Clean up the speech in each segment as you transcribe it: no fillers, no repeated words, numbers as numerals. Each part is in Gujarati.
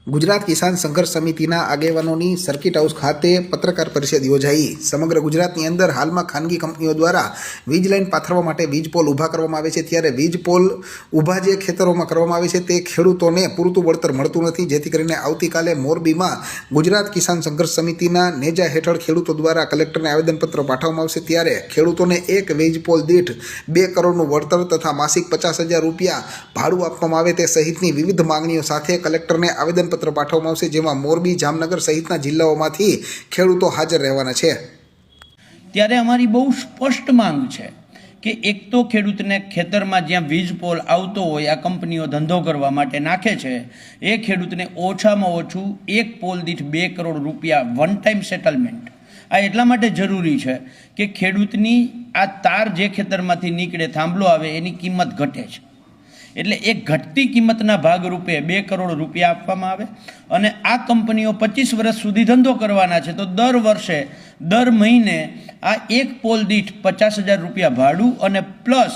ગુજરાત કિસાન સંઘર્ષ સમિતિના આગેવાનોની સર્કિટ હાઉસ ખાતે પત્રકાર પરિષદ યોજાઈ। સમગ્ર ગુજરાતની અંદર હાલમાં ખાનગી કંપનીઓ દ્વારા વીજ લાઇન પાથરવા માટે વીજ પોલ ઊભા કરવામાં આવે છે, ત્યારે વીજ પોલ ઊભા જે ખેતરોમાં કરવામાં આવે છે તે ખેડૂતોને પૂરતું વળતર મળતું નથી, જેથી કરીને આવતીકાલે મોરબીમાં ગુજરાત કિસાન સંઘર્ષ સમિતિના નેજા હેઠળ ખેડૂતો દ્વારા કલેક્ટરને આવેદનપત્ર પાઠવવામાં આવશે। ત્યારે ખેડૂતોને એક વીજ પોલ દીઠ 2 કરોડનું વળતર તથા માસિક 50,000 રૂપિયા ભાડું આપવામાં આવે તે સહિતની વિવિધ માંગણીઓ સાથે કલેક્ટરને આવેદનપત્ર પાઠવવામાં આવશે, જેમાં મોરબી, જામનગર સહિતના જિલ્લાઓમાંથી ખેડૂતો હાજર રહેવાના છે। ત્યારે અમારી બહુ સ્પષ્ટ માંગ છે કે એક તો ખેડૂતને ખેતરમાં જ્યાં વીજ પોલ આવતો હોય આ કંપનીઓ ધંધો કરવા માટે નાખે છે, એ ખેડૂતને ઓછામાં ઓછું એક પોલ દીઠ 2 કરોડ રૂપિયા વન ટાઈમ સેટલમેન્ટ આ એટલા માટે જરૂરી છે કે ખેડૂતની આ તાર જે ખેતરમાંથી નીકળે થાંભલો આવે એની કિંમત ઘટે છે, એટલે એક ઘટતી કિંમતના ભાગરૂપે 2 કરોડ રૂપિયા આપવામાં આવે। અને આ કંપનીઓ 25 વર્ષ સુધી ધંધો કરવાના છે, તો દર વર્ષે દર મહિને આ એક પોલ દીઠ 50,000 રૂપિયા ભાડું અને પ્લસ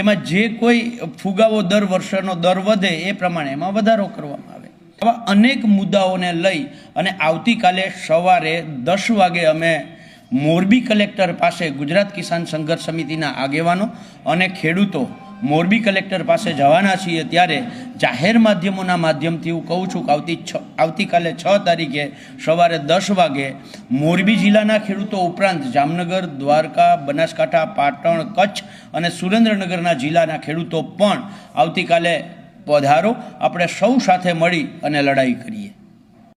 એમાં જે કોઈ ફુગાવો દર વર્ષનો દર વધે એ પ્રમાણે એમાં વધારો કરવામાં આવે। આવા અનેક મુદ્દાઓને લઈ અને આવતીકાલે સવારે 10 વાગે અમે મોરબી કલેક્ટર પાસે ગુજરાત કિસાન સંઘર્ષ સમિતિના આગેવાનો અને ખેડૂતો મોરબી કલેક્ટર પાસે જવાના છીએ। ત્યારે જાહેર માધ્યમોના માધ્યમથી હું કહું છું કે આવતીકાલે 6 તારીખે સવારે 10 વાગે મોરબી જિલ્લાના ખેડૂતો ઉપરાંત જામનગર, દ્વારકા, બનાસકાંઠા, પાટણ, કચ્છ અને સુરેન્દ્રનગરના જિલ્લાના ખેડૂતો પણ આવતીકાલે પધારો, આપણે સૌ સાથે મળી અને લડાઈ કરીએ।